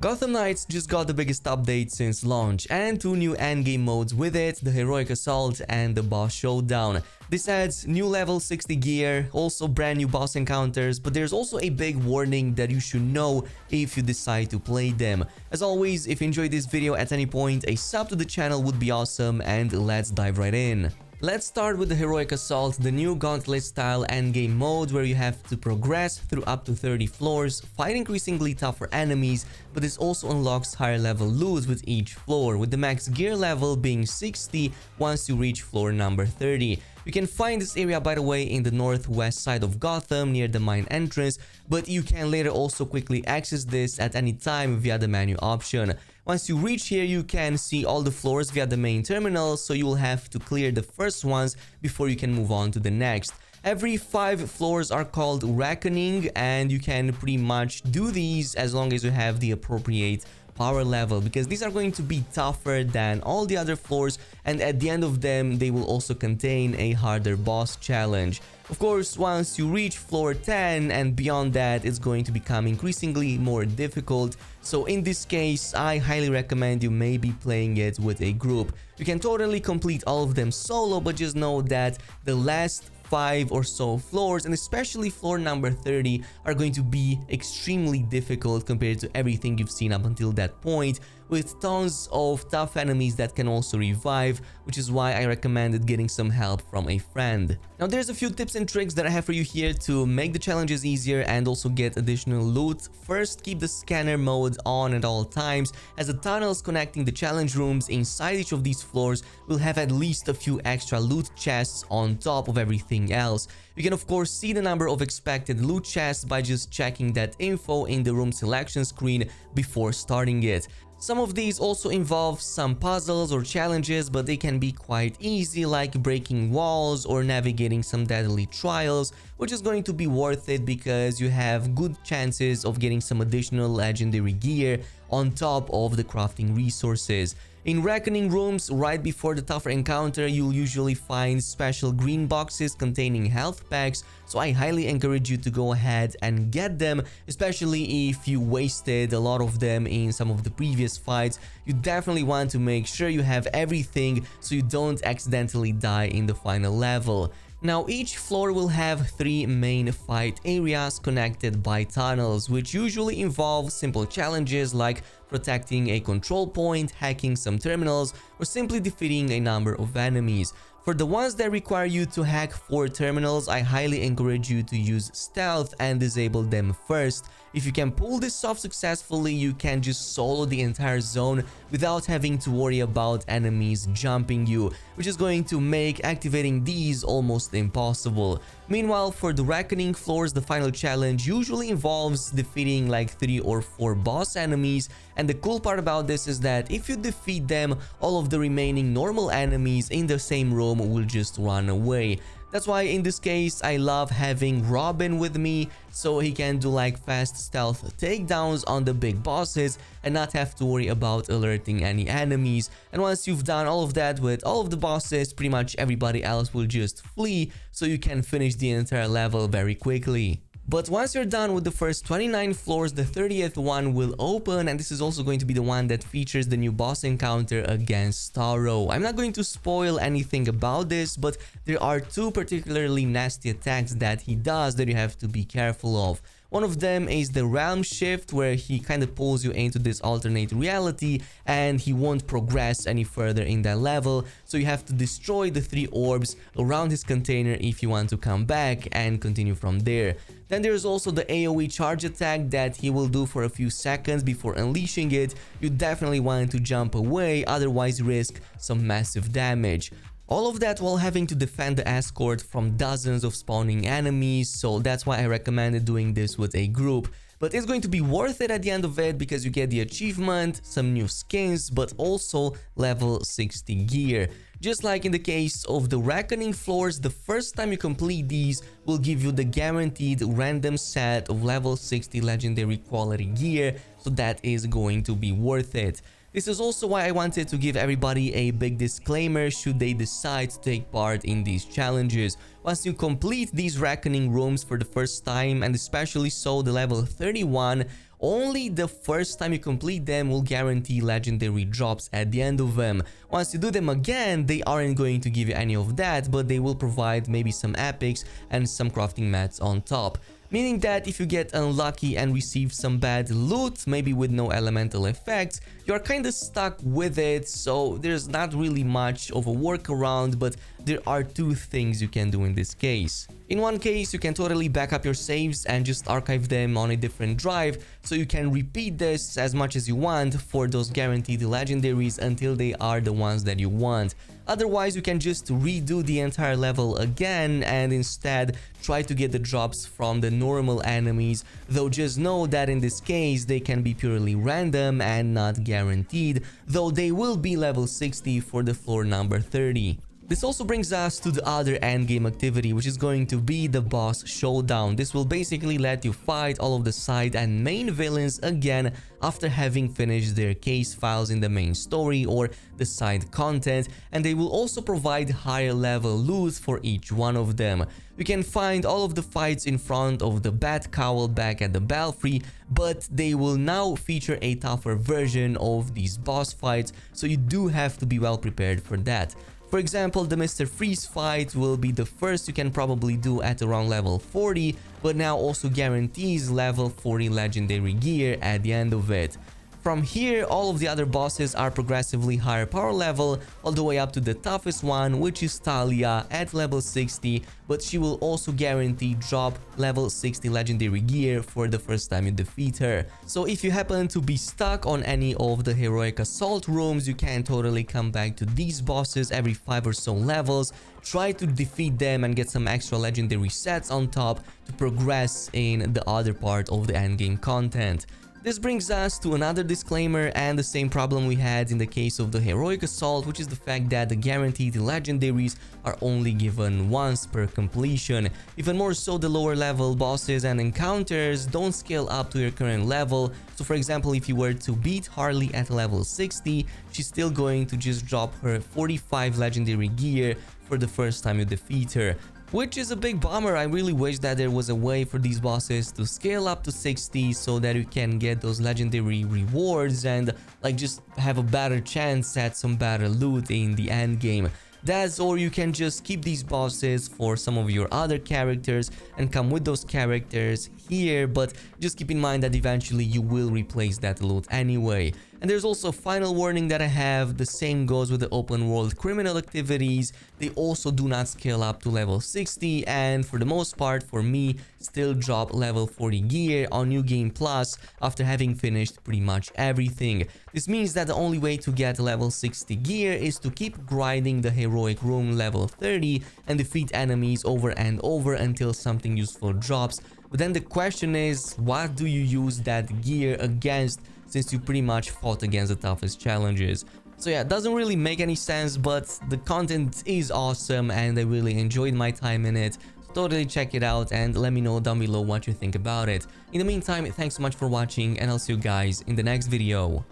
Gotham Knights just got the biggest update since launch and two new endgame modes with it, the Heroic Assault and the Boss Showdown. This adds new level 60 gear, also brand new boss encounters, but there's also a big warning that you should know if you decide to play them. As always, if you enjoyed this video at any point, a sub to the channel would be awesome, and let's dive right in. Let's start with the Heroic Assault, the new gauntlet-style endgame mode where you have to progress through up to 30 floors, fight increasingly tougher enemies, but this also unlocks higher level loot with each floor, with the max gear level being 60 once you reach floor number 30. You can find this area, by the way, in the northwest side of Gotham near the mine entrance, but you can later also quickly access this at any time via the menu option. Once you reach here, you can see all the floors via the main terminal, so you will have to clear the first ones before you can move on to the next. Every 5 floors are called Reckoning, and you can pretty much do these as long as you have the appropriate power level, because these are going to be tougher than all the other floors, and at the end of them they will also contain a harder boss challenge. Of course, once you reach floor 10 and beyond that, it's going to become increasingly more difficult, so in this case I highly recommend you maybe playing it with a group. You can totally complete all of them solo, but just know that the last 5 or so floors, and especially floor number 30, are going to be extremely difficult compared to everything you've seen up until that point, with tons of tough enemies that can also revive, which is why I recommended getting some help from a friend. Now there's a few tips and tricks that I have for you here to make the challenges easier and also get additional loot. First, keep the scanner mode on at all times, as the tunnels connecting the challenge rooms inside each of these floors will have at least a few extra loot chests on top of everything else. You can of course see the number of expected loot chests by just checking that info in the room selection screen before starting it. Some of these also involve some puzzles or challenges, but they can be quite easy, like breaking walls or navigating some deadly trials, which is going to be worth it because you have good chances of getting some additional legendary gear on top of the crafting resources. In Reckoning rooms, right before the tougher encounter, you'll usually find special green boxes containing health packs, so I highly encourage you to go ahead and get them, especially if you wasted a lot of them in some of the previous fights. You definitely want to make sure you have everything so you don't accidentally die in the final level. Now, each floor will have 3 main fight areas connected by tunnels, which usually involve simple challenges like protecting a control point, hacking some terminals, or simply defeating a number of enemies. For the ones that require you to hack 4 terminals, I highly encourage you to use stealth and disable them first. If you can pull this off successfully, you can just solo the entire zone without having to worry about enemies jumping you, which is going to make activating these almost impossible. Meanwhile, for the Reckoning floors, the final challenge usually involves defeating like 3 or 4 boss enemies, and the cool part about this is that if you defeat them, all of the remaining normal enemies in the same room will just run away. That's why in this case I love having Robin with me, so he can do like fast stealth takedowns on the big bosses and not have to worry about alerting any enemies. And once you've done all of that with all of the bosses, pretty much everybody else will just flee, so you can finish the entire level very quickly. But once you're done with the first 29 floors, the 30th one will open, and this is also going to be the one that features the new boss encounter against Starro. I'm not going to spoil anything about this, but there are 2 particularly nasty attacks that he does that you have to be careful of. One of them is the realm shift, where he kind of pulls you into this alternate reality and he won't progress any further in that level, so you have to destroy the 3 orbs around his container if you want to come back and continue from there. Then there's also the AoE charge attack that he will do for a few seconds before unleashing it. You definitely want to jump away, otherwise risk some massive damage. All of that while having to defend the escort from dozens of spawning enemies, so that's why I recommended doing this with a group. But it's going to be worth it at the end of it because you get the achievement, some new skins, but also level 60 gear. Just like in the case of the Reckoning floors, the first time you complete these will give you the guaranteed random set of level 60 legendary quality gear, so that is going to be worth it. This is also why I wanted to give everybody a big disclaimer should they decide to take part in these challenges. Once you complete these Reckoning rooms for the first time, and especially so the level 31, Only the first time you complete them will guarantee legendary drops at the end of them. Once you do them again, they aren't going to give you any of that, but they will provide maybe some epics and some crafting mats on top. Meaning that if you get unlucky and receive some bad loot, maybe with no elemental effects, you're kinda stuck with it, so there's not really much of a workaround, but there are two things you can do in this case. In one case, you can totally back up your saves and just archive them on a different drive, so you can repeat this as much as you want for those guaranteed legendaries until they are the ones that you want. Otherwise, you can just redo the entire level again and instead try to get the drops from the normal enemies, though just know that in this case they can be purely random and not guaranteed, though they will be level 60 for the floor number 30. This also brings us to the other endgame activity, which is going to be the boss showdown. This will basically let you fight all of the side and main villains again after having finished their case files in the main story or the side content, and they will also provide higher level loot for each one of them. You can find all of the fights in front of the Bat Cowl back at the Belfry, but they will now feature a tougher version of these boss fights, so you do have to be well prepared for that. For example, the Mr. Freeze fight will be the first you can probably do at around level 40, but now also guarantees level 40 legendary gear at the end of it. From here, all of the other bosses are progressively higher power level, all the way up to the toughest one, which is Talia at level 60, but she will also guarantee drop level 60 legendary gear for the first time you defeat her. So if you happen to be stuck on any of the heroic assault rooms, you can totally come back to these bosses every 5 or so levels, try to defeat them and get some extra legendary sets on top to progress in the other part of the endgame content. This brings us to another disclaimer and the same problem we had in the case of the Heroic Assault, which is the fact that the guaranteed legendaries are only given once per completion. Even more so, the lower level bosses and encounters don't scale up to your current level. So for example, if you were to beat Harley at level 60, she's still going to just drop her 45 legendary gear for the first time you defeat her. Which is a big bummer. I really wish that there was a way for these bosses to scale up to 60 so that you can get those legendary rewards and like just have a better chance at some better loot in the end game. That's, or you can just keep these bosses for some of your other characters and come with those characters here, but just keep in mind that eventually you will replace that loot anyway. And there's also a final warning that I have. The same goes with the open world criminal activities. They also do not scale up to level 60, and for the most part, for me, still drop level 40 gear on New Game Plus after having finished pretty much everything. This means that the only way to get level 60 gear is to keep grinding the heroic room level 30 and defeat enemies over and over until something useful drops. But then the question is, what do you use that gear against, since you pretty much fought against the toughest challenges? So yeah, it doesn't really make any sense, but the content is awesome and I really enjoyed my time in it. So totally check it out and let me know down below what you think about it. In the meantime, thanks so much for watching and I'll see you guys in the next video.